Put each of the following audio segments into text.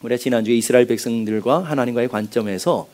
우리가 지난주에 이스라엘 백성들과 하나님과의 관점에서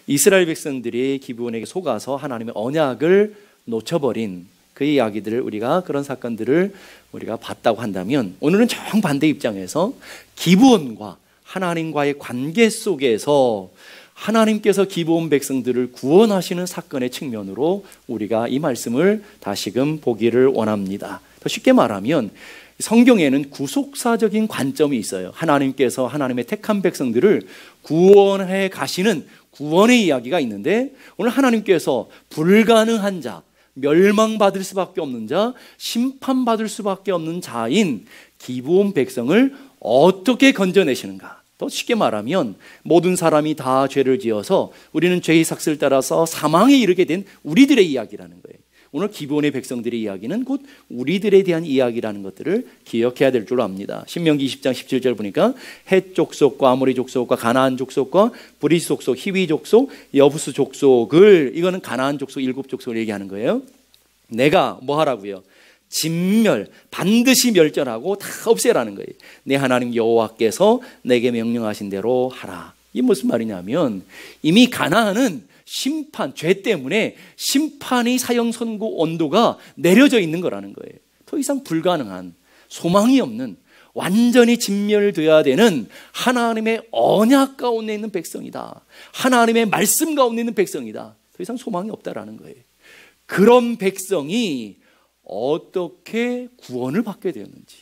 이스라엘 백성들이 기브온에게 속아서 하나님의 언약을 놓쳐버린 그 이야기들을 우리가 그런 사건들을 우리가 봤다고 한다면, 오늘은 정반대 입장에서 기브온과 하나님과의 관계 속에서 하나님께서 기브온 백성들을 구원하시는 사건의 측면으로 우리가 이 말씀을 다시금 보기를 원합니다. 더 쉽게 말하면 성경에는 구속사적인 관점이 있어요. 하나님께서 하나님의 택한 백성들을 구원해 가시는 구원의 이야기가 있는데, 오늘 하나님께서 불가능한 자, 멸망받을 수밖에 없는 자, 심판받을 수밖에 없는 자인 기브온 백성을 어떻게 건져내시는가. 더 쉽게 말하면 모든 사람이 다 죄를 지어서 우리는 죄의 삭슬 따라서 사망에 이르게 된 우리들의 이야기라는 거예요. 오늘 기브온의 백성들의 이야기는 곧 우리들에 대한 이야기라는 것들을 기억해야 될 줄 압니다. 신명기 20장 17절 보니까 헷 족속과 아모리 족속과 가나안 족속과 브리스 족속, 히위 족속, 여부스 족속을, 이거는 가나안 족속 7족속을 얘기하는 거예요. 내가 뭐 하라고요? 진멸, 반드시 멸절하고 다 없애라는 거예요. 내 하나님 여호와께서 내게 명령하신 대로 하라. 이게 무슨 말이냐면, 이미 가나안은 심판, 죄 때문에 심판의 사형 선고 온도가 내려져 있는 거라는 거예요. 더 이상 불가능한, 소망이 없는, 완전히 진멸되어야 되는 하나님의 언약 가운데 있는 백성이다. 하나님의 말씀 가운데 있는 백성이다. 더 이상 소망이 없다라는 거예요. 그런 백성이 어떻게 구원을 받게 되었는지,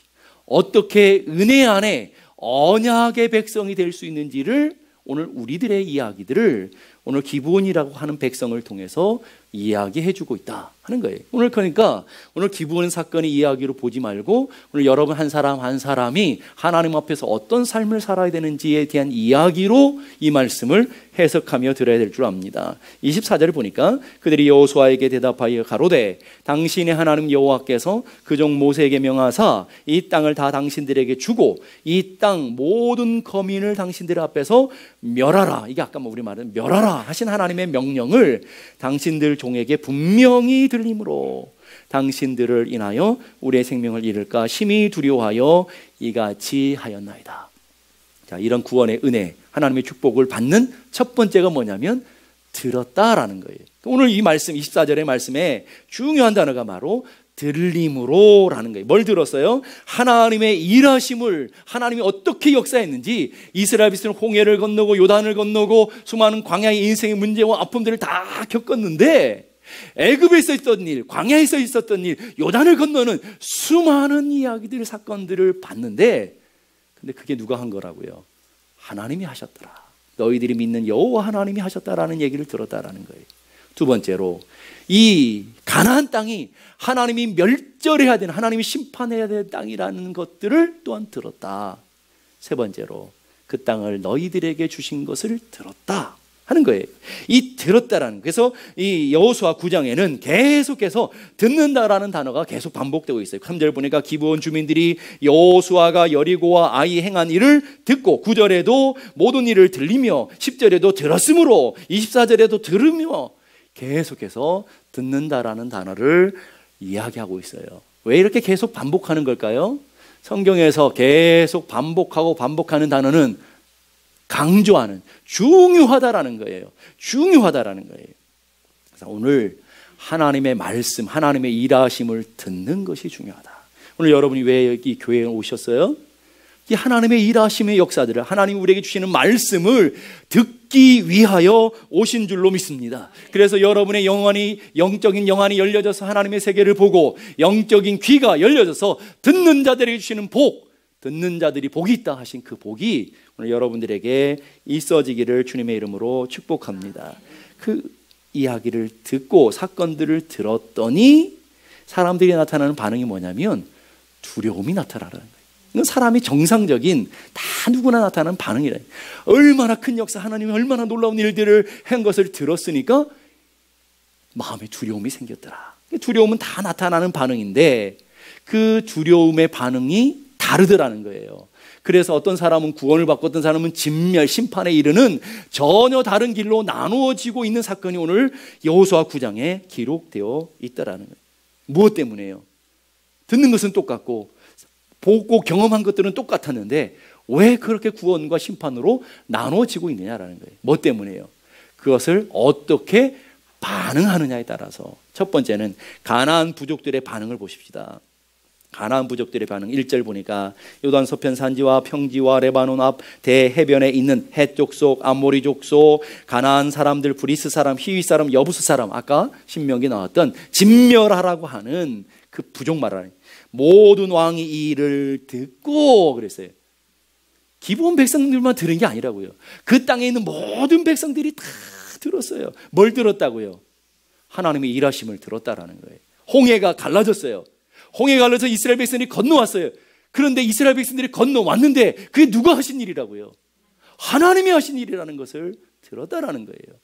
어떻게 은혜 안에 언약의 백성이 될 수 있는지를, 오늘 우리들의 이야기들을 오늘 기브온이라고 하는 백성을 통해서 이야기해 주고 있다 하는 거예요. 오늘 그러니까 오늘 기브온 사건의 이야기로 보지 말고, 오늘 여러분 한 사람 한 사람이 하나님 앞에서 어떤 삶을 살아야 되는지에 대한 이야기로 이 말씀을 해석하며 들어야 될 줄 압니다. 24절을 보니까 그들이 여호수아에게 대답하여 가로되 당신의 하나님 여호와께서 그종 모세에게 명하사 이 땅을 다 당신들에게 주고 이 땅 모든 거민을 당신들 앞에서 멸하라, 이게 아까 우리 말은 멸하라 하신 하나님의 명령을 당신들 종에게 분명히 들림으로 당신들을 인하여 우리의 생명을 잃을까 심히 두려워하여 이같이 하였나이다. 자, 이런 구원의 은혜, 하나님의 축복을 받는 첫 번째가 뭐냐면 들었다라는 거예요. 오늘 이 말씀 24절의 말씀에 중요한 단어가 바로 들림으로라는 거예요. 뭘 들었어요? 하나님의 일하심을, 하나님이 어떻게 역사했는지, 이스라엘 백성은 홍해를 건너고 요단을 건너고 수많은 광야의 인생의 문제와 아픔들을 다 겪었는데, 애굽에서 있었던 일, 광야에서 있었던 일, 요단을 건너는 수많은 이야기들, 사건들을 봤는데, 근데 그게 누가 한 거라고요? 하나님이 하셨더라. 너희들이 믿는 여호와 하나님이 하셨다라는 얘기를 들었다라는 거예요. 두 번째로, 이 가나안 땅이 하나님이 멸절해야 되는, 하나님이 심판해야 되는 땅이라는 것들을 또한 들었다. 세 번째로, 그 땅을 너희들에게 주신 것을 들었다 하는 거예요. 이 들었다라는, 그래서 이 여호수아 9장에는 계속해서 듣는다라는 단어가 계속 반복되고 있어요. 3절 보니까 기브온 주민들이 여호수아가 여리고와 아이 행한 일을 듣고, 9절에도 모든 일을 들리며, 10절에도 들었으므로, 24절에도 들으며, 계속해서 듣는다라는 단어를 이야기하고 있어요. 왜 이렇게 계속 반복하는 걸까요? 성경에서 계속 반복하고 반복하는 단어는 강조하는, 중요하다라는 거예요. 중요하다라는 거예요. 그래서 오늘 하나님의 말씀, 하나님의 일하심을 듣는 것이 중요하다. 오늘 여러분이 왜 여기 교회에 오셨어요? 이 하나님의 일하심의 역사들을, 하나님 우리에게 주시는 말씀을 듣기 위하여 오신 줄로 믿습니다. 그래서 여러분의 영적인 영안이 열려져서 하나님의 세계를 보고, 영적인 귀가 열려져서 듣는 자들에게 주시는 복, 듣는 자들이 복이 있다 하신 그 복이 오늘 여러분들에게 있어지기를 주님의 이름으로 축복합니다. 그 이야기를 듣고 사건들을 들었더니 사람들이 나타나는 반응이 뭐냐면 두려움이 나타나는 거예요. 이건 사람이 정상적인, 다 누구나 나타나는 반응이래. 얼마나 큰 역사, 하나님이 얼마나 놀라운 일들을 한 것을 들었으니까 마음에 두려움이 생겼더라. 두려움은 다 나타나는 반응인데 그 두려움의 반응이 다르더라는 거예요. 그래서 어떤 사람은 구원을 받고 어떤 사람은 진멸, 심판에 이르는 전혀 다른 길로 나누어지고 있는 사건이 오늘 여호수아 9장에 기록되어 있다라는 거예요. 무엇 때문에요? 듣는 것은 똑같고 보고 경험한 것들은 똑같았는데 왜 그렇게 구원과 심판으로 나눠지고 있느냐라는 거예요. 뭐 때문에요? 그것을 어떻게 반응하느냐에 따라서. 첫 번째는 가나안 부족들의 반응을 보십시다. 가나안 부족들의 반응 1절 보니까 요단 서편 산지와 평지와 레바논 앞 대해변에 있는 헷 족속, 아모리 족속, 가나안 사람들, 브리스 사람, 히위 사람, 여부스 사람, 아까 신명기 나왔던 진멸하라고 하는 그 부족 말하는 모든 왕이 이 일을 듣고 그랬어요. 기브온 백성들만 들은 게 아니라고요. 그 땅에 있는 모든 백성들이 다 들었어요. 뭘 들었다고요? 하나님의 일하심을 들었다라는 거예요. 홍해가 갈라졌어요. 홍해가 갈라서 이스라엘 백성들이 건너왔어요. 그런데 이스라엘 백성들이 건너왔는데 그게 누가 하신 일이라고요? 하나님이 하신 일이라는 것을 들었다라는 거예요.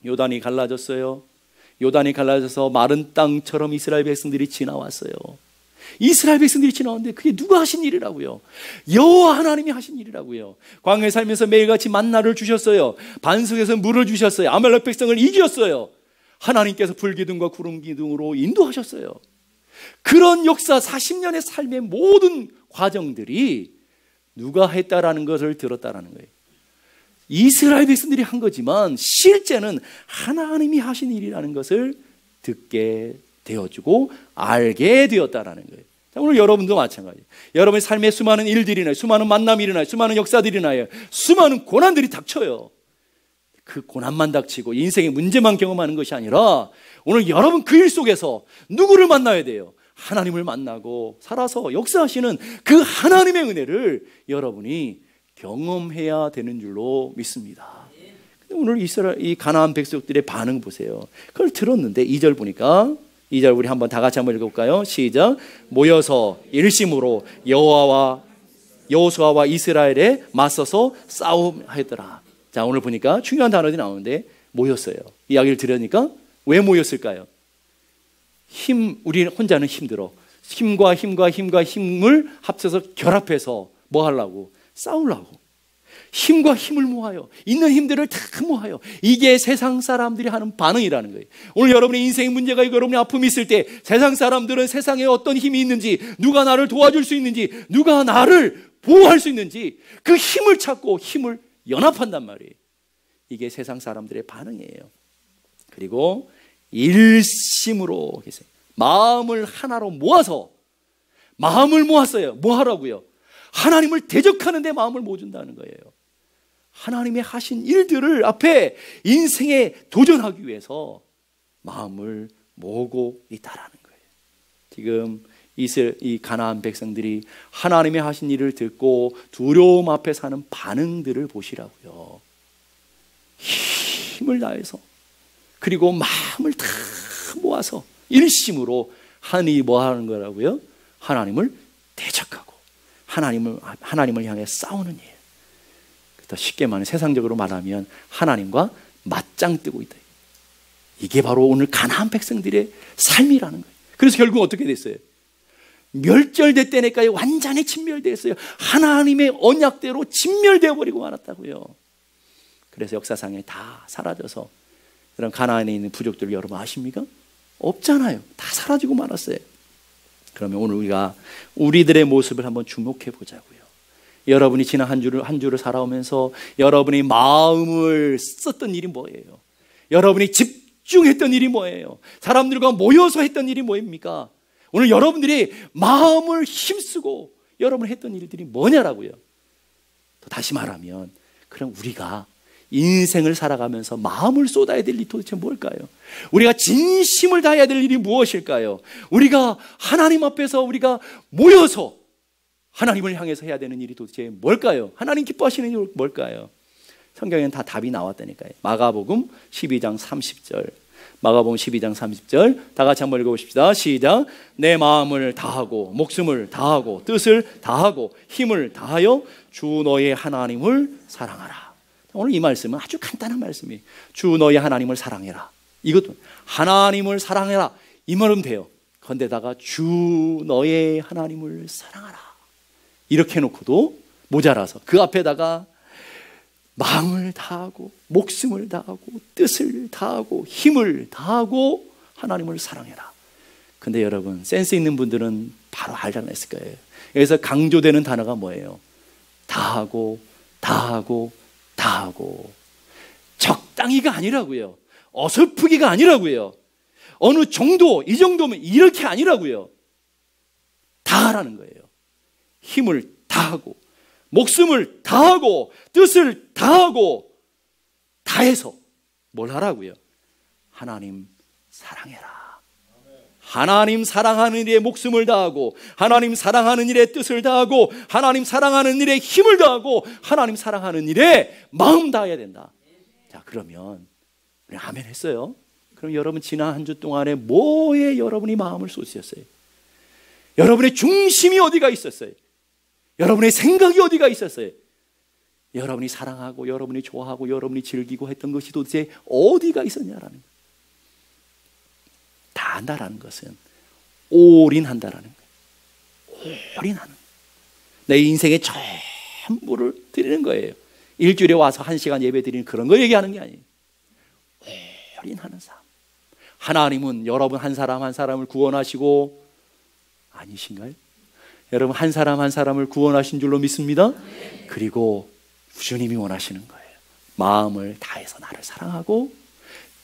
요단이 갈라졌어요. 요단이 갈라져서 마른 땅처럼 이스라엘 백성들이 지나왔어요. 이스라엘 백성들이 지나왔는데 그게 누가 하신 일이라고요? 여호와 하나님이 하신 일이라고요. 광야에 살면서 매일같이 만나를 주셨어요. 반석에서 물을 주셨어요. 아말렉 백성을 이겼어요. 하나님께서 불기둥과 구름기둥으로 인도하셨어요. 그런 역사 40년의 삶의 모든 과정들이 누가 했다라는 것을 들었다라는 거예요. 이스라엘 백성들이 한 거지만 실제는 하나님이 하신 일이라는 것을 듣게 되어주고 알게 되었다라는 거예요. 오늘 여러분도 마찬가지예요. 여러분의 삶에 수많은 일들이 나요. 수많은 만남이 일어나요. 수많은 역사들이 나요. 수많은 고난들이 닥쳐요. 그 고난만 닥치고 인생의 문제만 경험하는 것이 아니라 오늘 여러분 그 일 속에서 누구를 만나야 돼요? 하나님을 만나고 살아서 역사하시는 그 하나님의 은혜를 여러분이 경험해야 되는 줄로 믿습니다. 근데 오늘 이 가나안 백성들의 반응 보세요. 그걸 들었는데 2절 보니까 2절 우리 한번 다 같이 한번 읽어볼까요? 시작. 모여서 일심으로 여호수아와 이스라엘에 맞서서 싸움하였더라. 자, 오늘 보니까 중요한 단어들이 나오는데 모였어요. 이야기를 들으니까 왜 모였을까요? 우리는 혼자는 힘들어. 힘과 힘을 합쳐서 결합해서 뭐 하려고? 싸우려고. 힘과 힘을 모아요. 있는 힘들을 다 모아요. 이게 세상 사람들이 하는 반응이라는 거예요. 오늘 여러분의 인생 문제가 있고 여러분의 아픔이 있을 때 세상 사람들은 세상에 어떤 힘이 있는지, 누가 나를 도와줄 수 있는지, 누가 나를 보호할 수 있는지 그 힘을 찾고 힘을 연합한단 말이에요. 이게 세상 사람들의 반응이에요. 그리고 일심으로 계세요. 마음을 하나로 모아서 마음을 모았어요. 뭐 하라고요? 하나님을 대적하는 데 마음을 모아준다는 거예요. 하나님의 하신 일들을 앞에 인생에 도전하기 위해서 마음을 모으고 있다라는 거예요. 지금 이 가나안 백성들이 하나님의 하신 일을 듣고 두려움 앞에 사는 반응들을 보시라고요. 힘을 다해서 그리고 마음을 다 모아서 일심으로 하나님이 뭐 하는 거라고요? 하나님을 대적하고 하나님을 향해 싸우는 일. 더 쉽게 말하면 세상적으로 말하면 하나님과 맞짱 뜨고 있다. 이게 바로 오늘 가나안 백성들의 삶이라는 거예요. 그래서 결국 어떻게 됐어요? 멸절됐다니까요. 완전히 진멸됐어요. 하나님의 언약대로 진멸되어 버리고 말았다고요. 그래서 역사상에 다 사라져서 그런 가나안에 있는 부족들 여러분 아십니까? 없잖아요. 다 사라지고 말았어요. 그러면 오늘 우리가 우리들의 모습을 한번 주목해 보자고요. 여러분이 지난 한 주를 살아오면서 여러분이 마음을 썼던 일이 뭐예요? 여러분이 집중했던 일이 뭐예요? 사람들과 모여서 했던 일이 뭐입니까? 오늘 여러분들이 마음을 힘쓰고 여러분이 했던 일들이 뭐냐라고요. 또 다시 말하면 그럼 우리가 인생을 살아가면서 마음을 쏟아야 될 일이 도대체 뭘까요? 우리가 진심을 다해야 될 일이 무엇일까요? 우리가 하나님 앞에서 우리가 모여서 하나님을 향해서 해야 되는 일이 도대체 뭘까요? 하나님 기뻐하시는 일이 뭘까요? 성경에는 다 답이 나왔다니까요. 마가복음 12장 30절. 마가복음 12장 30절 다 같이 한번 읽어보십시다. 시작. 내 마음을 다하고 목숨을 다하고 뜻을 다하고 힘을 다하여 주 너의 하나님을 사랑하라. 오늘 이 말씀은 아주 간단한 말씀이에요. 주 너의 하나님을 사랑해라. 이것도 하나님을 사랑해라 이 말은 돼요. 그런데다가 주 너의 하나님을 사랑하라 이렇게 해놓고도 모자라서 그 앞에다가 마음을 다하고 목숨을 다하고 뜻을 다하고 힘을 다하고 하나님을 사랑해라. 근데 여러분 센스 있는 분들은 바로 알아냈을 거예요. 여기서 강조되는 단어가 뭐예요? 다 하고 다 하고 다 하고. 적당히가 아니라고요. 어설프기가 아니라고요. 어느 정도, 이 정도면 이렇게 아니라고요. 다 하라는 거예요. 힘을 다 하고 목숨을 다 하고 뜻을 다 하고 다 해서 뭘 하라고요? 하나님 사랑해라. 하나님 사랑하는 일에 목숨을 다하고 하나님 사랑하는 일에 뜻을 다하고 하나님 사랑하는 일에 힘을 다하고 하나님 사랑하는 일에 마음 다해야 된다. 자, 그러면 우리 아멘 했어요. 그럼 여러분 지난 한 주 동안에 뭐에 여러분이 마음을 쏟으셨어요? 여러분의 중심이 어디가 있었어요? 여러분의 생각이 어디가 있었어요? 여러분이 사랑하고 여러분이 좋아하고 여러분이 즐기고 했던 것이 도대체 어디가 있었냐라는 거예요. 다 한다라는 것은 올인한다라는 거예요. 올인하는 거예요. 내 인생의 전부를 드리는 거예요. 일주일에 와서 1시간 예배 드리는 그런 거 얘기하는 게 아니에요. 올인하는 삶. 하나님은 여러분 한 사람 한 사람을 구원하시고, 아니신가요? 여러분 한 사람 한 사람을 구원하신 줄로 믿습니다. 그리고 주님이 원하시는 거예요. 마음을 다해서 나를 사랑하고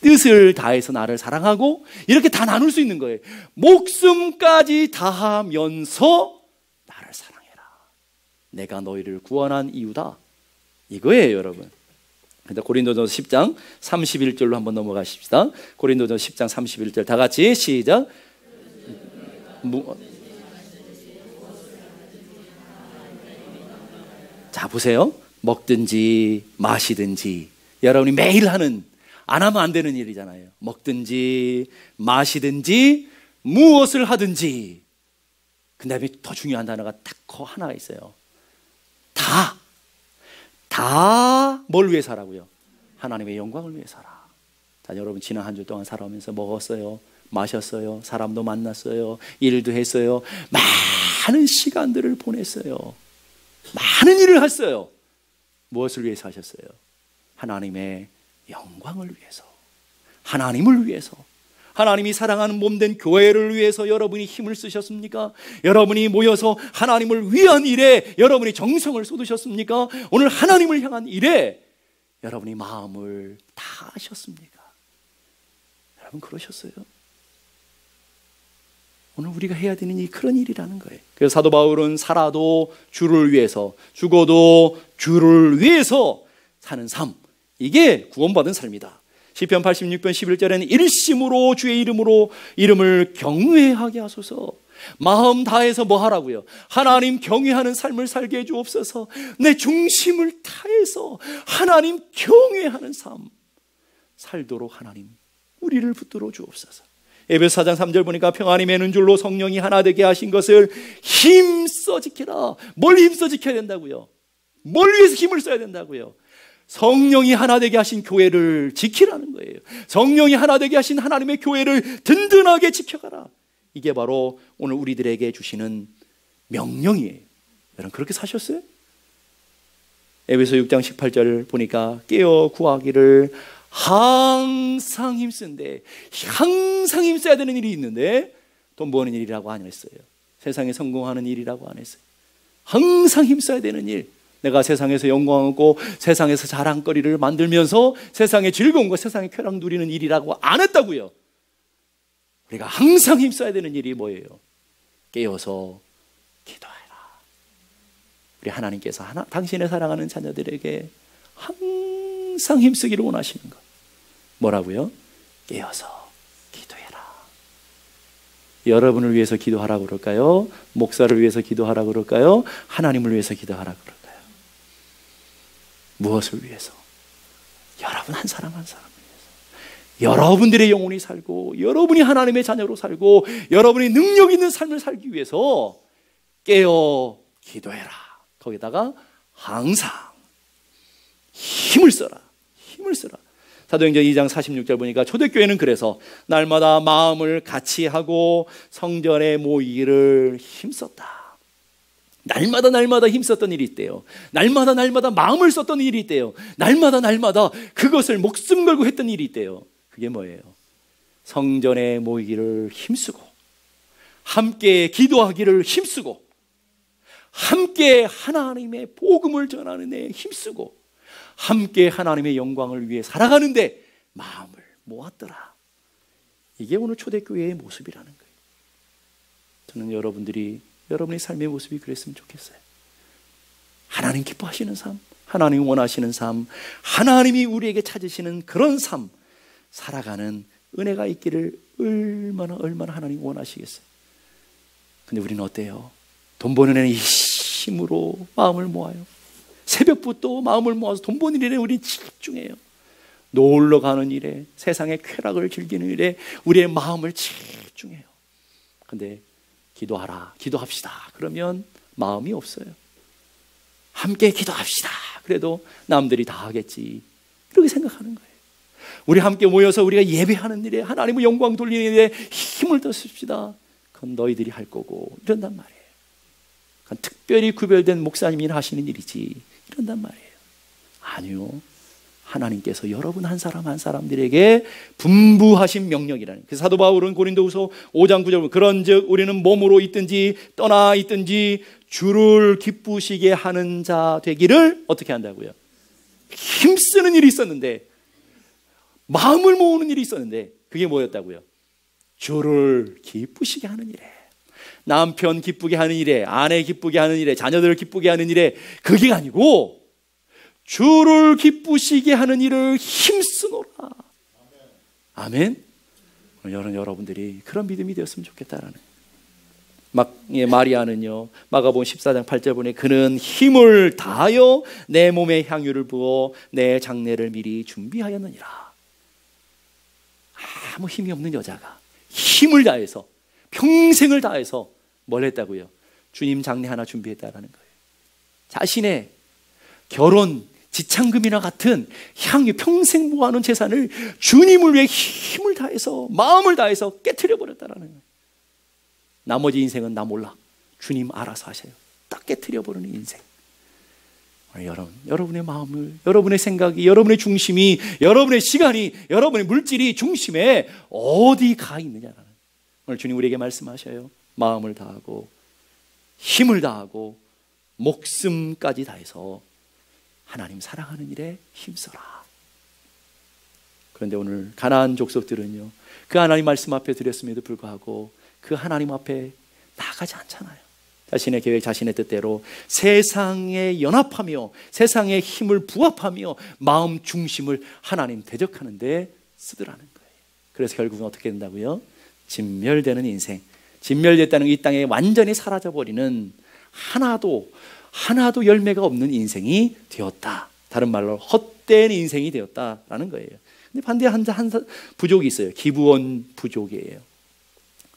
뜻을 다해서 나를 사랑하고, 이렇게 다 나눌 수 있는 거예요. 목숨까지 다하면서 나를 사랑해라. 내가 너희를 구원한 이유다. 이거예요, 여러분. 고린도전서 10장 31절로 한번 넘어가십시다. 고린도전서 10장 31절 다 같이 시작. 자, 보세요. 먹든지 마시든지, 여러분이 매일 하는, 안 하면 안 되는 일이잖아요. 먹든지 마시든지 무엇을 하든지. 그 다음에 더 중요한 단어가 딱 하나가 있어요. 다 뭘 위해서 하라고요? 하나님의 영광을 위해서 하라. 자, 여러분 지난 한 주 동안 살아오면서 먹었어요, 마셨어요, 사람도 만났어요, 일도 했어요, 많은 시간들을 보냈어요, 많은 일을 했어요. 무엇을 위해서 하셨어요? 하나님의 영광을 위해서, 하나님을 위해서, 하나님이 사랑하는 몸된 교회를 위해서 여러분이 힘을 쓰셨습니까? 여러분이 모여서 하나님을 위한 일에 여러분이 정성을 쏟으셨습니까? 오늘 하나님을 향한 일에 여러분이 마음을 다 하셨습니까? 여러분 그러셨어요? 오늘 우리가 해야 되는 일이 그런 일이라는 거예요. 그래서 사도 바울은 살아도 주를 위해서, 죽어도 주를 위해서 사는 삶, 이게 구원받은 삶이다. 시편 86편 11절에는 일심으로 주의 이름을 경외하게 하소서. 마음 다해서 뭐 하라고요? 하나님 경외하는 삶을 살게 해 주옵소서. 내 중심을 다해서 하나님 경외하는 삶 살도록 하나님 우리를 붙들어 주옵소서. 에베소 4장 3절 보니까 평안이 매는 줄로 성령이 하나 되게 하신 것을 힘써 지키라. 뭘 힘써 지켜야 된다고요? 뭘 위해서 힘을 써야 된다고요? 성령이 하나 되게 하신 교회를 지키라는 거예요. 성령이 하나 되게 하신 하나님의 교회를 든든하게 지켜가라. 이게 바로 오늘 우리들에게 주시는 명령이에요. 여러분 그렇게 사셨어요? 에베소 6장 18절 보니까 깨어 구하기를 항상 힘쓴데, 항상 힘써야 되는 일이 있는데 돈 버는 일이라고 안 했어요. 세상에 성공하는 일이라고 안 했어요. 항상 힘써야 되는 일. 내가 세상에서 영광하고 세상에서 자랑거리를 만들면서 세상의 즐거움과 세상의 쾌락 누리는 일이라고 안 했다고요. 우리가 항상 힘써야 되는 일이 뭐예요? 깨어서 기도해라. 우리 하나님께서 당신의 사랑하는 자녀들에게 항상 힘쓰기를 원하시는 것. 뭐라고요? 깨어서 기도해라. 여러분을 위해서 기도하라고 그럴까요? 목사를 위해서 기도하라고 그럴까요? 하나님을 위해서 기도하라고 그럴까요? 무엇을 위해서? 여러분 한 사람 한 사람을 위해서. 여러분들의 영혼이 살고 여러분이 하나님의 자녀로 살고 여러분이 능력 있는 삶을 살기 위해서 깨어 기도해라. 거기다가 항상 힘을 써라. 힘을 써라. 사도행전 2장 46절 보니까 초대교회는 그래서 날마다 마음을 같이 하고 성전에 모이기를 힘썼다. 날마다 힘썼던 일이 있대요. 날마다 마음을 썼던 일이 있대요. 날마다 그것을 목숨 걸고 했던 일이 있대요. 그게 뭐예요? 성전에 모이기를 힘쓰고 함께 기도하기를 힘쓰고 함께 하나님의 복음을 전하는 데 힘쓰고 함께 하나님의 영광을 위해 살아가는데 마음을 모았더라. 이게 오늘 초대교회의 모습이라는 거예요. 저는 여러분의 삶의 모습이 그랬으면 좋겠어요. 하나님 기뻐하시는 삶, 하나님이 원하시는 삶, 하나님이 우리에게 찾으시는 그런 삶 살아가는 은혜가 있기를 얼마나 하나님이 원하시겠어요. 근데 우리는 어때요? 돈 버는 애는 이 힘으로 마음을 모아요. 새벽부터 마음을 모아서 돈 버는 일에 우리 집중해요. 놀러 가는 일에, 세상의 쾌락을 즐기는 일에 우리의 마음을 집중해요. 근데 기도합시다. 그러면 마음이 없어요. 함께 기도합시다. 그래도 남들이 다 하겠지. 그렇게 생각하는 거예요. 우리 함께 모여서 우리가 예배하는 일에 하나님의 영광 돌리는 일에 힘을 더 씁시다. 그건 너희들이 할 거고 이런단 말이에요. 그건 특별히 구별된 목사님이 하시는 일이지 이런단 말이에요. 아니요. 하나님께서 여러분 한 사람 한 사람들에게 분부하신 명령이라는. 그래서 사도 바울은 고린도후서 5장 9절 그런즉 우리는 몸으로 있든지 떠나 있든지 주를 기쁘시게 하는 자 되기를 어떻게 한다고요? 힘쓰는 일이 있었는데, 마음을 모으는 일이 있었는데 그게 뭐였다고요? 주를 기쁘시게 하는 일에, 남편 기쁘게 하는 일에, 아내 기쁘게 하는 일에, 자녀들을 기쁘게 하는 일에, 그게 아니고 주를 기쁘시게 하는 일을 힘쓰노라. 아멘. 여러분들이 그런 믿음이 되었으면 좋겠다라는. 마리아는요, 마가복음 14장 8절 보니 그는 힘을 다하여 내 몸에 향유를 부어 내 장례를 미리 준비하였느니라. 아무 힘이 없는 여자가 힘을 다해서, 평생을 다해서 뭘 했다고요? 주님 장례 하나 준비했다라는 거예요. 자신의 결혼 지창금이나 같은 향유, 평생 모아놓은 재산을 주님을 위해 힘을 다해서, 마음을 다해서 깨트려 버렸다라는 거예요. 나머지 인생은 나 몰라, 주님 알아서 하세요. 딱 깨트려 버리는 인생. 여러분의 마음을, 여러분의 생각이, 여러분의 중심이, 여러분의 시간이, 여러분의 물질이 중심에 어디 가 있느냐라는. 오늘 주님 우리에게 말씀하셔요. 마음을 다하고 힘을 다하고 목숨까지 다해서 하나님 사랑하는 일에 힘써라. 그런데 오늘 가나안 족속들은요, 그 하나님 말씀 앞에 드렸음에도 불구하고 그 하나님 앞에 나가지 않잖아요. 자신의 계획, 자신의 뜻대로 세상에 연합하며 세상의 힘을 부합하며 마음 중심을 하나님 대적하는 데 쓰더라는 거예요. 그래서 결국은 어떻게 된다고요? 진멸되는 인생, 진멸됐다는 이 땅에 완전히 사라져버리는 하나도 열매가 없는 인생이 되었다. 다른 말로 헛된 인생이 되었다라는 거예요. 근데 반대에 한 부족이 있어요. 기브온 부족이에요.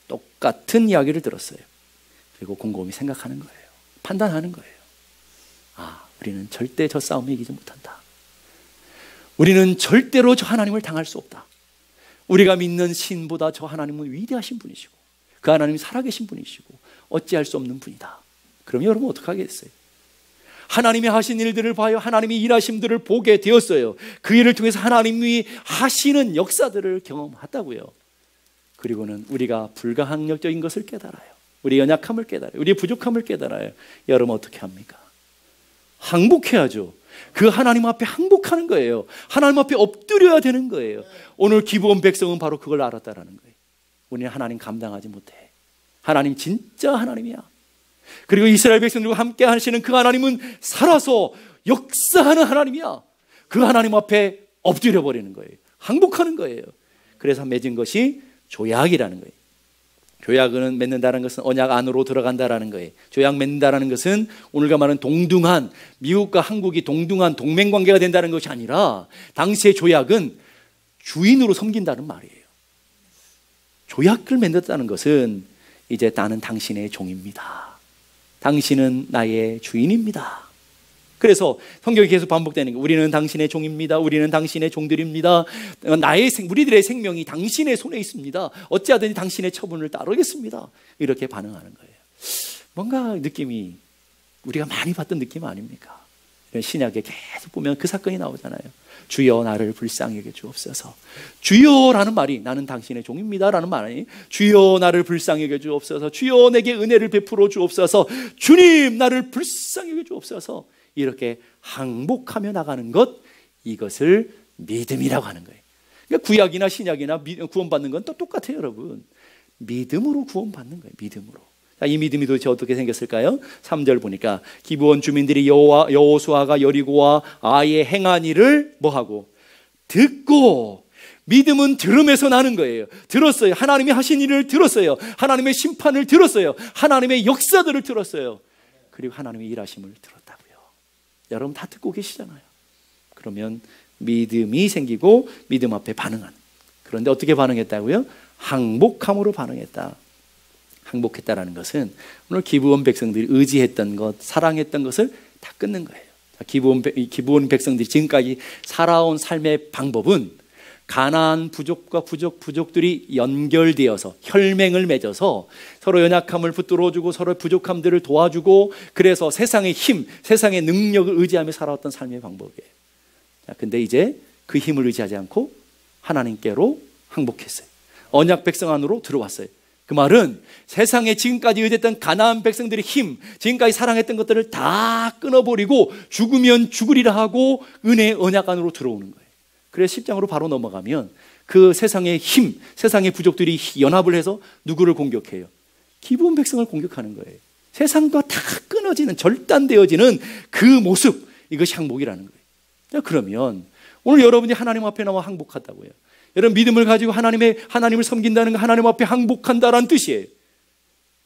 똑같은 이야기를 들었어요. 그리고 곰곰이 생각하는 거예요. 판단하는 거예요. 우리는 절대 저 싸움에 이기지 못한다. 우리는 절대로 저 하나님을 당할 수 없다. 우리가 믿는 신보다 저 하나님은 위대하신 분이시고 그 하나님이 살아계신 분이시고 어찌할 수 없는 분이다. 그럼 여러분 어떻게 하겠어요? 하나님이 하신 일들을 봐요. 하나님이 일하심들을 보게 되었어요. 그 일을 통해서 하나님이 하시는 역사들을 경험했다고요. 그리고는 우리가 불가항력적인 것을 깨달아요. 우리의 연약함을 깨달아요. 우리의 부족함을 깨달아요. 여러분 어떻게 합니까? 항복해야죠. 그 하나님 앞에 항복하는 거예요. 하나님 앞에 엎드려야 되는 거예요. 오늘 기브온 백성은 바로 그걸 알았다라는 거예요. 우리는 하나님 감당하지 못해. 하나님 진짜 하나님이야. 그리고 이스라엘 백성들과 함께 하시는 그 하나님은 살아서 역사하는 하나님이야. 그 하나님 앞에 엎드려 버리는 거예요. 항복하는 거예요. 그래서 맺은 것이 조약이라는 거예요. 조약은 맺는다는 것은 언약 안으로 들어간다라는 거예요. 조약 맺는다라는 것은 오늘과 말하는 동등한, 미국과 한국이 동등한 동맹관계가 된다는 것이 아니라 당시의 조약은 주인으로 섬긴다는 말이에요. 조약을 맺었다는 것은 이제 나는 당신의 종입니다. 당신은 나의 주인입니다. 그래서 성경이 계속 반복되는 게 우리는 당신의 종입니다. 우리는 당신의 종들입니다. 우리들의 생명이 당신의 손에 있습니다. 어찌하든지 당신의 처분을 따르겠습니다. 이렇게 반응하는 거예요. 뭔가 느낌이 우리가 많이 봤던 느낌 아닙니까? 신약에 계속 보면 그 사건이 나오잖아요. 주여 나를 불쌍히 여겨 주옵소서. 주여라는 말이 나는 당신의 종입니다 라는 말이 주여 나를 불쌍히 여겨 주옵소서. 주여 내게 은혜를 베풀어 주옵소서. 주님 나를 불쌍히 여겨 주옵소서. 이렇게 항복하며 나가는 것, 이것을 믿음이라고 하는 거예요. 그러니까 구약이나 신약이나 구원받는 건 또 똑같아요, 여러분. 믿음으로 구원받는 거예요. 믿음으로. 자, 이 믿음이 도대체 어떻게 생겼을까요? 3절 보니까 기브온 주민들이 여호수아가 여리고와 아이의 행한 일을 뭐하고? 듣고. 믿음은 들음에서 나는 거예요. 들었어요. 하나님이 하신 일을 들었어요. 하나님의 심판을 들었어요. 하나님의 역사들을 들었어요. 그리고 하나님의 일하심을 들었다고요. 여러분 다 듣고 계시잖아요. 그러면 믿음이 생기고 믿음 앞에 반응하는. 그런데 어떻게 반응했다고요? 항복함으로 반응했다. 항복했다라는 것은 오늘 기브온 백성들이 의지했던 것, 사랑했던 것을 다 끊는 거예요. 기브온 백성들이 지금까지 살아온 삶의 방법은 가나안 부족과 부족들이 연결되어서 혈맹을 맺어서 서로 연약함을 붙들어주고 서로 부족함들을 도와주고, 그래서 세상의 힘, 세상의 능력을 의지하며 살아왔던 삶의 방법이에요. 근데 이제 그 힘을 의지하지 않고 하나님께로 항복했어요. 언약 백성 안으로 들어왔어요. 그 말은 세상에 지금까지 의지했던 가나안 백성들의 힘, 지금까지 사랑했던 것들을 다 끊어버리고 죽으면 죽으리라 하고 은혜의 언약 안으로 들어오는 거예요. 그래서 10장으로 바로 넘어가면 그 세상의 힘, 세상의 부족들이 연합을 해서 누구를 공격해요? 기브온 백성을 공격하는 거예요. 세상과 다 끊어지는, 절단되어지는 그 모습, 이것이 항복이라는 거예요. 자, 그러면 오늘 여러분이 하나님 앞에 나와 항복한다고요. 여러분 믿음을 가지고 하나님을 섬긴다는 거, 하나님 앞에 항복한다라는 뜻이에요.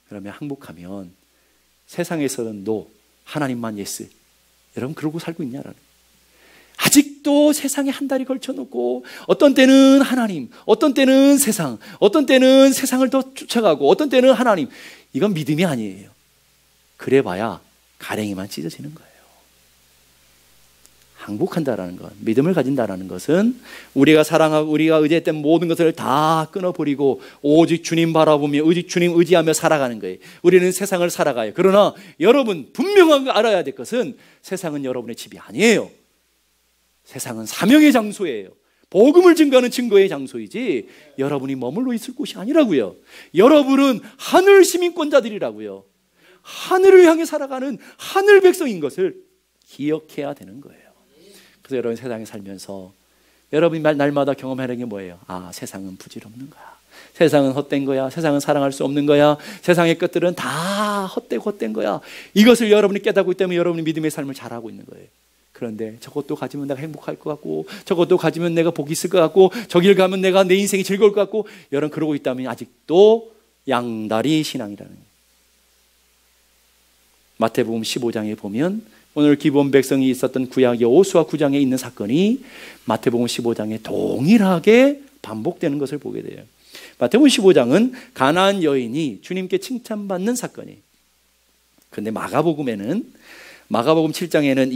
그러면 항복하면 세상에서는 노, 하나님만 예스. 여러분 그러고 살고 있냐라는. 아직도 세상에 한 다리 걸쳐놓고 어떤 때는 하나님, 어떤 때는 세상, 어떤 때는 세상을 더 쫓아가고 어떤 때는 하나님. 이건 믿음이 아니에요. 그래봐야 가랭이만 찢어지는 거예요. 항복한다라는 것, 믿음을 가진다라는 것은 우리가 사랑하고 우리가 의지했던 모든 것을 다 끊어버리고 오직 주님 바라보며 오직 주님 의지하며 살아가는 거예요. 우리는 세상을 살아가요. 그러나 여러분 분명하게 알아야 될 것은 세상은 여러분의 집이 아니에요. 세상은 사명의 장소예요. 복음을 증거하는 증거의 장소이지 여러분이 머물러 있을 곳이 아니라고요. 여러분은 하늘 시민권자들이라고요. 하늘을 향해 살아가는 하늘 백성인 것을 기억해야 되는 거예요. 그래서 여러분 세상에 살면서 여러분이 날마다 경험하는 게 뭐예요? 아, 세상은 부질없는 거야. 세상은 헛된 거야. 세상은 사랑할 수 없는 거야. 세상의 것들은 다 헛된 거야. 이것을 여러분이 깨닫고 있기 때문에 여러분이 믿음의 삶을 잘하고 있는 거예요. 그런데 저것도 가지면 내가 행복할 것 같고 저것도 가지면 내가 복이 있을 것 같고 저길 가면 내가 내 인생이 즐거울 것 같고, 여러분 그러고 있다면 아직도 양다리 신앙이라는 거예요. 마태복음 15장에 보면 오늘 기브온 백성이 있었던 구약 여호수아 9장에 있는 사건이 마태복음 15장에 동일하게 반복되는 것을 보게 돼요. 마태복음 15장은 가나안 여인이 주님께 칭찬받는 사건이에요. 그런데 마가복음 7장에는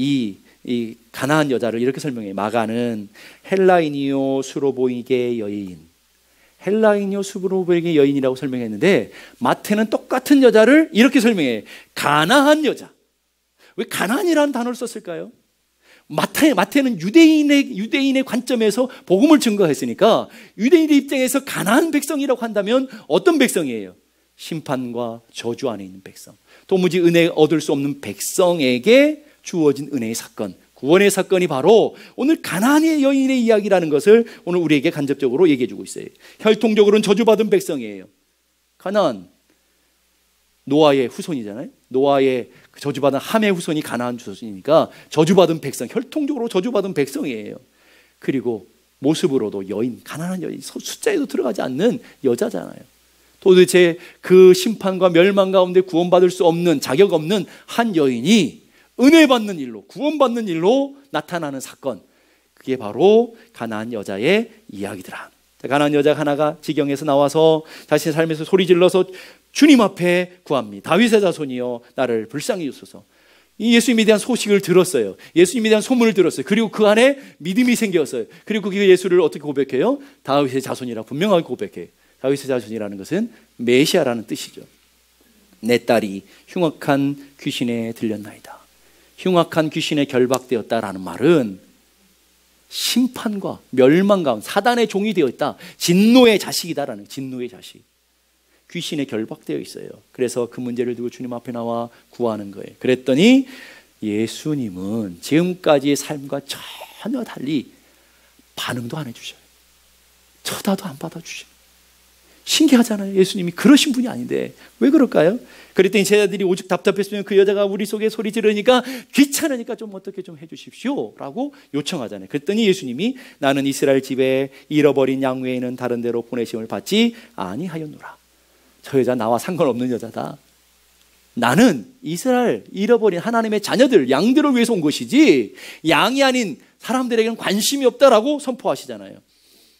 이 가나안 여자를 이렇게 설명해요. 마가는 헬라인이요 수로보이게 여인, 헬라인이요 수로보이게 여인이라고 설명했는데 마태는 똑같은 여자를 이렇게 설명해요. 가나안 여자. 왜 가나안이라는 단어를 썼을까요? 마태는 유대인의 관점에서 복음을 증거했으니까 유대인의 입장에서 가나안 백성이라고 한다면 어떤 백성이에요? 심판과 저주 안에 있는 백성, 도무지 은혜 얻을 수 없는 백성에게 주어진 은혜의 사건, 구원의 사건이 바로 오늘 가나안의 여인의 이야기라는 것을 오늘 우리에게 간접적으로 얘기해 주고 있어요. 혈통적으로는 저주받은 백성이에요. 가나안, 노아의 후손이잖아요. 노아의 저주받은 함의 후손이 가나안 후손이니까 저주받은 백성, 혈통적으로 저주받은 백성이에요. 그리고 모습으로도 여인, 가난한 여인, 숫자에도 들어가지 않는 여자잖아요. 도대체 그 심판과 멸망 가운데 구원받을 수 없는, 자격 없는 한 여인이 은혜 받는 일로, 구원받는 일로 나타나는 사건, 그게 바로 가나안 여자의 이야기더라. 가나안 여자 하나가 지경에서 나와서 자신의 삶에서 소리 질러서 주님 앞에 구합니다. 다윗의 자손이여 나를 불쌍히 여소서. 이 예수님에 대한 소식을 들었어요. 예수님에 대한 소문을 들었어요. 그리고 그 안에 믿음이 생겼어요. 그리고 그 예수를 어떻게 고백해요? 다윗의 자손이라 분명하게 고백해요. 다윗의 자손이라는 것은 메시아라는 뜻이죠. 내 딸이 흉악한 귀신에 들렸나이다. 흉악한 귀신에 결박되었다라는 말은 심판과 멸망 가운데 사단의 종이 되어 있다. 진노의 자식이다라는, 진노의 자식. 귀신에 결박되어 있어요. 그래서 그 문제를 두고 주님 앞에 나와 구하는 거예요. 그랬더니 예수님은 지금까지의 삶과 전혀 달리 반응도 안 해주셔요. 쳐다도 안 받아주셔요. 신기하잖아요. 예수님이 그러신 분이 아닌데 왜 그럴까요? 그랬더니 제자들이 오죽 답답했으면 그 여자가 우리 속에 소리 지르니까 귀찮으니까 좀 어떻게 좀 해주십시오 라고 요청하잖아요. 그랬더니 예수님이 나는 이스라엘 집에 잃어버린 양 외에는 다른 데로 보내심을 받지 아니하였노라. 저 여자 나와 상관없는 여자다. 나는 이스라엘 잃어버린 하나님의 자녀들, 양들을 위해서 온 것이지 양이 아닌 사람들에게는 관심이 없다라고 선포하시잖아요.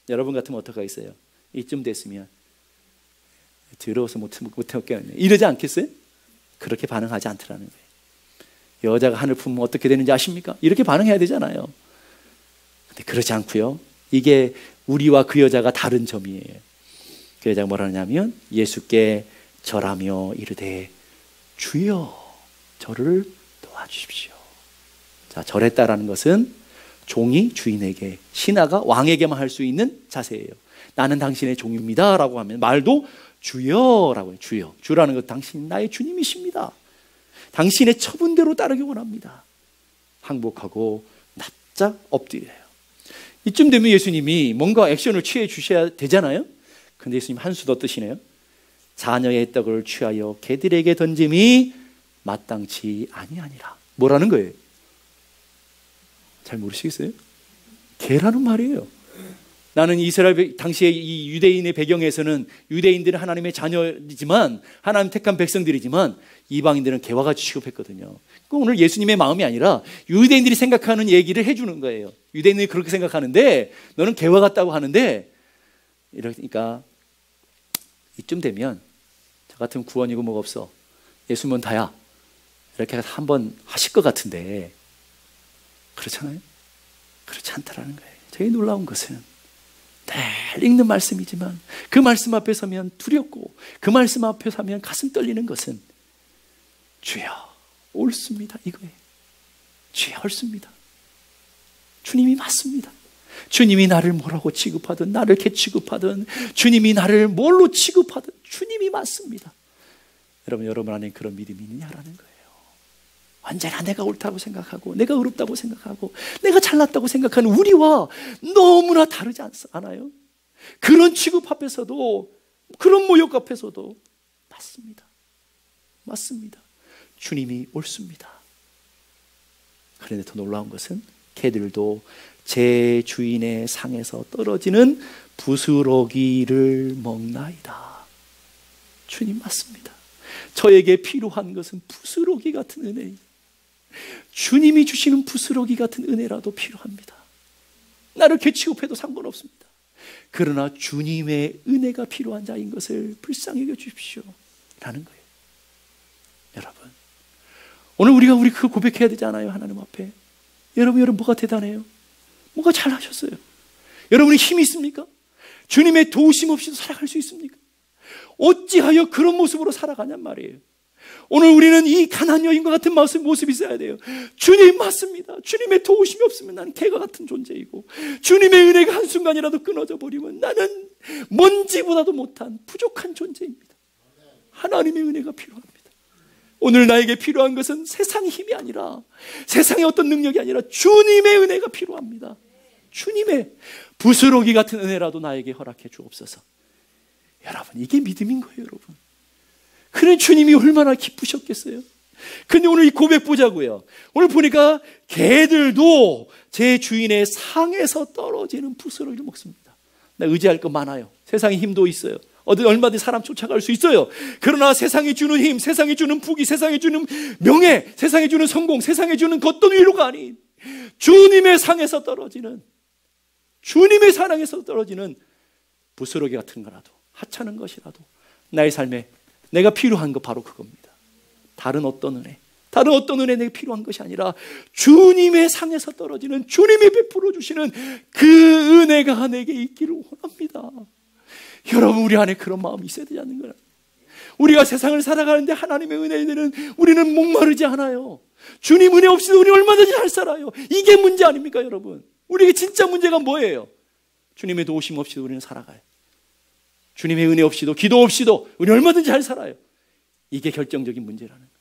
여러분 같으면 어떡하겠어요? 이쯤 됐으면 더러워서 못했겠네 이러지 않겠어요? 그렇게 반응하지 않더라는 거예요. 여자가 하늘 품으면 어떻게 되는지 아십니까? 이렇게 반응해야 되잖아요. 근데 그렇지 않고요. 이게 우리와 그 여자가 다른 점이에요. 그 여자가 뭐라 하냐면 예수께 절하며 이르되 주여 저를 도와주십시오. 자, 절했다라는 것은 종이 주인에게, 신하가 왕에게만 할 수 있는 자세예요. 나는 당신의 종입니다 라고 하면 말도 주여라고 해요. 주여. 주라는 것, 당신 나의 주님이십니다. 당신의 처분대로 따르기 원합니다. 항복하고 납작 엎드려요. 이쯤 되면 예수님이 뭔가 액션을 취해 주셔야 되잖아요. 근데 예수님 한 수 더 뜨시네요. 자녀의 떡을 취하여 개들에게 던짐이 마땅치 아니하니라. 뭐라는 거예요? 잘 모르시겠어요? 개라는 말이에요. 나는 이스라엘 당시의 이 유대인의 배경에서는 유대인들은 하나님의 자녀이지만 하나님 택한 백성들이지만 이방인들은 개와 같이 취급했거든요. 오늘 예수님의 마음이 아니라 유대인들이 생각하는 얘기를 해주는 거예요. 유대인들이 그렇게 생각하는데 너는 개와 같다고 하는데, 이러니까 이쯤 되면 저 같으면 구원이고 뭐가 없어, 예수면 다야, 이렇게 한번 하실 것 같은데 그렇잖아요. 그렇지 않다라는 거예요. 되게 놀라운 것은 늘 읽는 말씀이지만 그 말씀 앞에 서면 두렵고 그 말씀 앞에 서면 가슴 떨리는 것은 주여 옳습니다 이거예요. 주여 옳습니다. 주님이 맞습니다. 주님이 나를 뭐라고 취급하든 나를 개 취급하든 주님이 나를 뭘로 취급하든 주님이 맞습니다. 여러분 안에 그런 믿음이 있느냐라는 거예요. 언제나 내가 옳다고 생각하고 내가 의롭다고 생각하고 내가 잘났다고 생각하는 우리와 너무나 다르지 않아요? 그런 취급 앞에서도, 그런 모욕 앞에서도 맞습니다. 주님이 옳습니다. 그런데 더 놀라운 것은 개들도 제 주인의 상에서 떨어지는 부스러기를 먹나이다. 주님 맞습니다. 저에게 필요한 것은 부스러기 같은 은혜예요. 주님이 주시는 부스러기 같은 은혜라도 필요합니다. 나를 개취급해도 상관없습니다. 그러나 주님의 은혜가 필요한 자인 것을 불쌍히 여겨 주십시오 라는 거예요. 여러분, 오늘 우리가 그 고백해야 되지 않아요? 하나님 앞에. 여러분 뭐가 대단해요? 뭐가 잘하셨어요? 여러분이 힘이 있습니까? 주님의 도우심 없이도 살아갈 수 있습니까? 어찌하여 그런 모습으로 살아가냔 말이에요. 오늘 우리는 이 가난한 여인과 같은 모습이 있어야 돼요. 주님 맞습니다. 주님의 도우심이 없으면 나는 개가 같은 존재이고 주님의 은혜가 한순간이라도 끊어져 버리면 나는 먼지보다도 못한 부족한 존재입니다. 하나님의 은혜가 필요합니다. 오늘 나에게 필요한 것은 세상의 힘이 아니라, 세상의 어떤 능력이 아니라 주님의 은혜가 필요합니다. 주님의 부스러기 같은 은혜라도 나에게 허락해 주옵소서. 여러분, 이게 믿음인 거예요, 여러분. 그런 주님이 얼마나 기쁘셨겠어요. 근데 오늘 이 고백 보자고요. 오늘 보니까 개들도 제 주인의 상에서 떨어지는 부스러기를 먹습니다. 나 의지할 거 많아요. 세상에 힘도 있어요. 얼마든지 사람 쫓아갈 수 있어요. 그러나 세상이 주는 힘, 세상이 주는 부귀, 세상이 주는 명예, 세상이 주는 성공, 세상이 주는 어떤 위로가 아닌 주님의 상에서 떨어지는, 주님의 사랑에서 떨어지는 부스러기 같은 거라도, 하찮은 것이라도 나의 삶에 내가 필요한 거 바로 그겁니다. 다른 어떤 은혜 내게 필요한 것이 아니라 주님의 상에서 떨어지는, 주님이 베풀어 주시는 그 은혜가 내게 있기를 원합니다. 여러분, 우리 안에 그런 마음이 있어야 되지 않는 거예요. 우리가 세상을 살아가는데 하나님의 은혜에는 우리는 목마르지 않아요. 주님 은혜 없이도 우리 얼마든지 잘 살아요. 이게 문제 아닙니까 여러분? 우리에게 진짜 문제가 뭐예요? 주님의 도우심 없이도 우리는 살아가요. 주님의 은혜 없이도, 기도 없이도 우리 얼마든지 잘 살아요. 이게 결정적인 문제라는 거예요.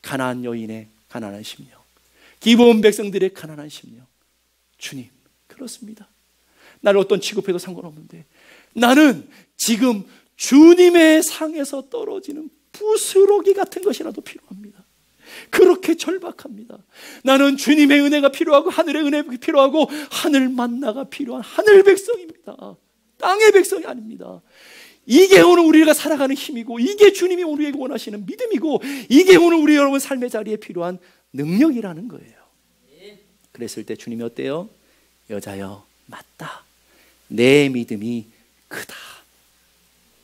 가난한 여인의 가난한 심령, 기브온 백성들의 가난한 심령. 주님, 그렇습니다. 나를 어떤 취급해도 상관없는데 나는 지금 주님의 상에서 떨어지는 부스러기 같은 것이라도 필요합니다. 그렇게 절박합니다. 나는 주님의 은혜가 필요하고 하늘의 은혜가 필요하고 하늘 만나가 필요한 하늘 백성입니다. 땅의 백성이 아닙니다. 이게 오늘 우리가 살아가는 힘이고, 이게 주님이 우리에게 원하시는 믿음이고, 이게 오늘 우리 여러분 삶의 자리에 필요한 능력이라는 거예요. 그랬을 때 주님이 어때요? 여자여, 맞다. 내 믿음이 크다.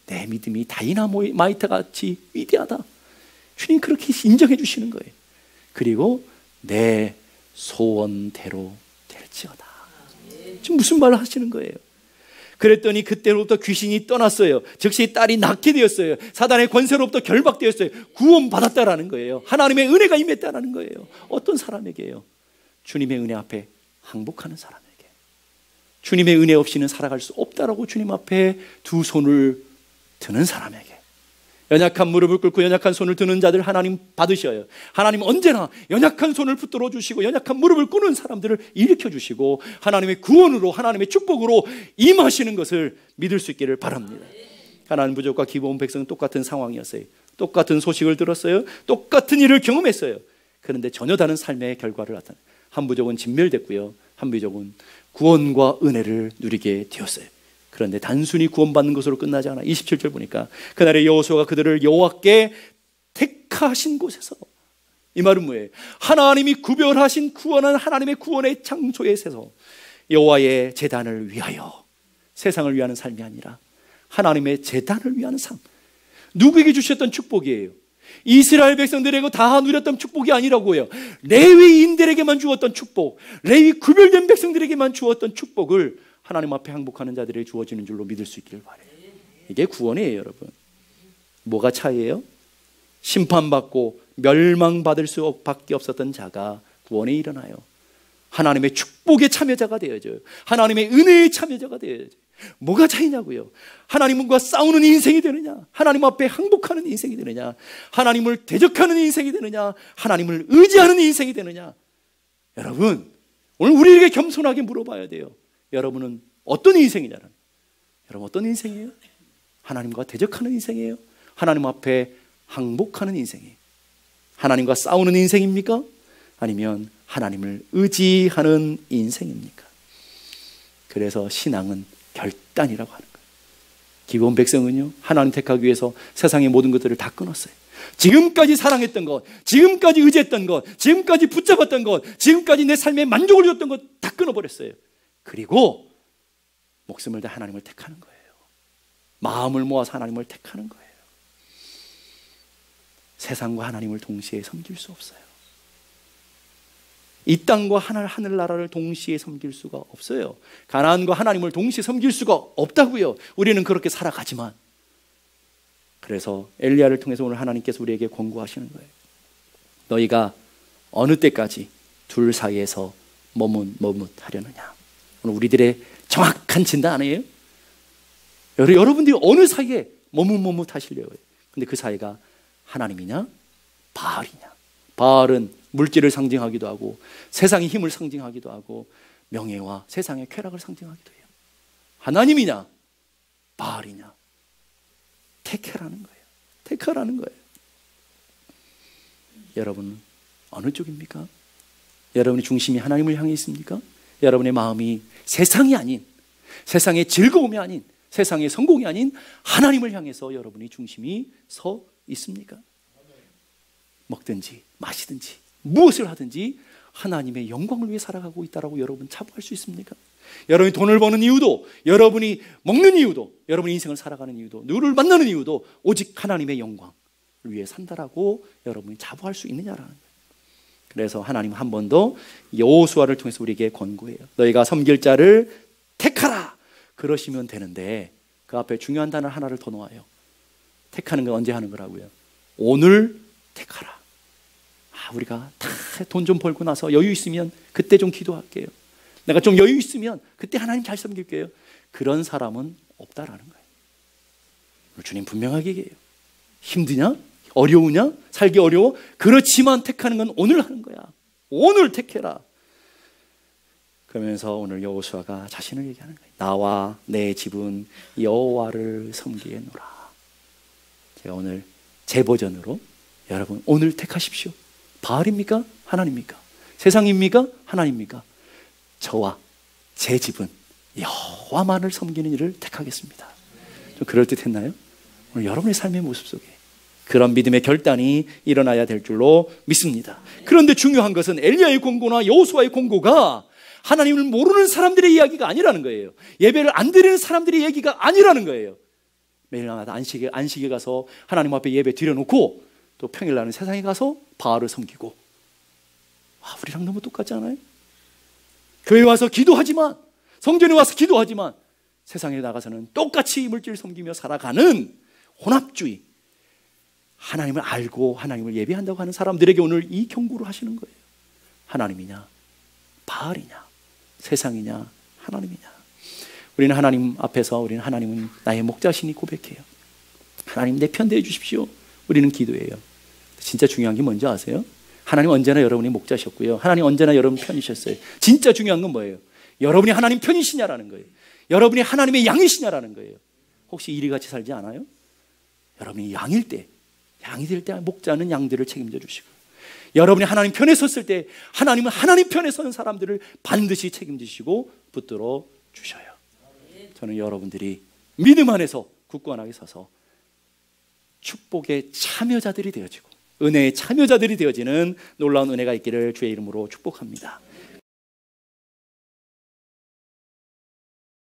내 믿음이 다이나마이트 같이 위대하다. 주님 그렇게 인정해 주시는 거예요. 그리고 내 소원대로 될지어다. 지금 무슨 말을 하시는 거예요? 그랬더니 그때로부터 귀신이 떠났어요. 즉시 딸이 낳게 되었어요. 사단의 권세로부터 결박되었어요. 구원받았다라는 거예요. 하나님의 은혜가 임했다라는 거예요. 어떤 사람에게요? 주님의 은혜 앞에 항복하는 사람에게. 주님의 은혜 없이는 살아갈 수 없다라고 주님 앞에 두 손을 드는 사람에게. 연약한 무릎을 꿇고 연약한 손을 드는 자들 하나님 받으셔요. 하나님 언제나 연약한 손을 붙들어 주시고 연약한 무릎을 꿇는 사람들을 일으켜 주시고 하나님의 구원으로, 하나님의 축복으로 임하시는 것을 믿을 수 있기를 바랍니다. 가나안 부족과 기브온 백성은 똑같은 상황이었어요. 똑같은 소식을 들었어요. 똑같은 일을 경험했어요. 그런데 전혀 다른 삶의 결과를 나타내요. 한 부족은 진멸됐고요, 한 부족은 구원과 은혜를 누리게 되었어요. 그런데 단순히 구원받는 것으로 끝나지 않아. 27절 보니까 그날에 여호수아가 그들을 여호와께 택하신 곳에서, 이 말은 뭐예요? 하나님이 구별하신 구원한 하나님의 구원의 장소에 서서 여호와의 제단을 위하여, 세상을 위하는 삶이 아니라 하나님의 제단을 위하는 삶. 누구에게 주셨던 축복이에요? 이스라엘 백성들에게 다 누렸던 축복이 아니라고요. 레위인들에게만 주었던 축복, 레위 구별된 백성들에게만 주었던 축복을 하나님 앞에 항복하는 자들에게 주어지는 줄로 믿을 수 있기를 바라요. 이게 구원이에요, 여러분. 뭐가 차이예요? 심판받고 멸망받을 수밖에 없었던 자가 구원에 일어나요. 하나님의 축복의 참여자가 되어져요. 하나님의 은혜의 참여자가 되어져요. 뭐가 차이냐고요? 하나님과 싸우는 인생이 되느냐, 하나님 앞에 항복하는 인생이 되느냐, 하나님을 대적하는 인생이 되느냐, 하나님을 의지하는 인생이 되느냐. 여러분, 오늘 우리에게 겸손하게 물어봐야 돼요. 여러분은 어떤 인생이냐는, 여러분 어떤 인생이에요? 하나님과 대적하는 인생이에요? 하나님 앞에 항복하는 인생이에요? 하나님과 싸우는 인생입니까? 아니면 하나님을 의지하는 인생입니까? 그래서 신앙은 결단이라고 하는 거예요. 기브온 백성은요, 하나님 택하기 위해서 세상의 모든 것들을 다 끊었어요. 지금까지 사랑했던 것, 지금까지 의지했던 것, 지금까지 붙잡았던 것, 지금까지 내 삶에 만족을 줬던 것 다 끊어버렸어요. 그리고 목숨을 다 하나님을 택하는 거예요. 마음을 모아서 하나님을 택하는 거예요. 세상과 하나님을 동시에 섬길 수 없어요. 이 땅과 하늘나라를 동시에 섬길 수가 없어요. 가나안과 하나님을 동시에 섬길 수가 없다고요. 우리는 그렇게 살아가지만. 그래서 엘리야를 통해서 오늘 하나님께서 우리에게 권고하시는 거예요. 너희가 어느 때까지 둘 사이에서 머뭇하려느냐. 오늘 우리들의 정확한 진단 아니에요? 여러분들이 어느 사이에 머뭇하시려고 해요. 근데 그 사이가 하나님이냐 바알이냐. 바알은 물질을 상징하기도 하고 세상의 힘을 상징하기도 하고 명예와 세상의 쾌락을 상징하기도 해요. 하나님이냐 바알이냐. 택하라는 거예요. 택하라는 거예요. 여러분은 어느 쪽입니까? 여러분의 중심이 하나님을 향해 있습니까? 여러분의 마음이 세상이 아닌, 세상의 즐거움이 아닌, 세상의 성공이 아닌 하나님을 향해서 여러분의 중심이 서 있습니까? 먹든지 마시든지 무엇을 하든지 하나님의 영광을 위해 살아가고 있다라고 여러분 자부할 수 있습니까? 여러분이 돈을 버는 이유도, 여러분이 먹는 이유도, 여러분이 인생을 살아가는 이유도, 누구를 만나는 이유도 오직 하나님의 영광을 위해 산다라고 여러분이 자부할 수 있느냐라는 거예요. 그래서 하나님 한 번 더 여호수아를 통해서 우리에게 권고해요. 너희가 섬길 자를 택하라. 그러시면 되는데 그 앞에 중요한 단어 하나를 더 놓아요. 택하는 건 언제 하는 거라고요? 오늘 택하라. 우리가 다 돈 좀 벌고 나서 여유 있으면 그때 좀 기도할게요. 내가 좀 여유 있으면 그때 하나님 잘 섬길게요. 그런 사람은 없다라는 거예요. 주님 분명하게 얘기해요. 힘드냐? 어려우냐? 살기 어려워? 그렇지만 택하는 건 오늘 하는 거야. 오늘 택해라. 그러면서 오늘 여호수아가 자신을 얘기하는 거예요. 나와 내 집은 여호와를 섬기겠노라. 제가 오늘 제 버전으로 여러분 오늘 택하십시오. 바알입니까? 하나님입니까? 세상입니까? 하나님입니까? 저와 제 집은 여호와만을 섬기는 일을 택하겠습니다. 좀 그럴듯했나요? 오늘 여러분의 삶의 모습 속에 그런 믿음의 결단이 일어나야 될 줄로 믿습니다. 그런데 중요한 것은 엘리야의 권고나 여호수아의 권고가 하나님을 모르는 사람들의 이야기가 아니라는 거예요. 예배를 안 드리는 사람들의 얘기가 아니라는 거예요. 매일마다 안식에 가서 하나님 앞에 예배 드려놓고 또 평일날은 세상에 가서 바알을 섬기고, 우리랑 너무 똑같지 않아요? 교회 와서 기도하지만, 성전에 와서 기도하지만 세상에 나가서는 똑같이 물질 섬기며 살아가는 혼합주의, 하나님을 알고 하나님을 예배한다고 하는 사람들에게 오늘 이 경고를 하시는 거예요. 하나님이냐 바알이냐, 세상이냐 하나님이냐. 우리는 하나님 앞에서 우리는 하나님은 나의 목자시니 고백해요. 하나님 내 편 대해 주십시오. 우리는 기도해요. 진짜 중요한 게 뭔지 아세요? 하나님 언제나 여러분이 목자셨고요, 하나님 언제나 여러분 편이셨어요. 진짜 중요한 건 뭐예요? 여러분이 하나님 편이시냐라는 거예요. 여러분이 하나님의 양이시냐라는 거예요. 혹시 이리같이 살지 않아요? 여러분이 양일 때, 양이 될 때 목자는 양들을 책임져 주시고, 여러분이 하나님 편에 섰을 때 하나님은 하나님 편에 서는 사람들을 반드시 책임지시고 붙들어 주셔요. 저는 여러분들이 믿음 안에서 굳건하게 서서 축복의 참여자들이 되어지고 은혜의 참여자들이 되어지는 놀라운 은혜가 있기를 주의 이름으로 축복합니다.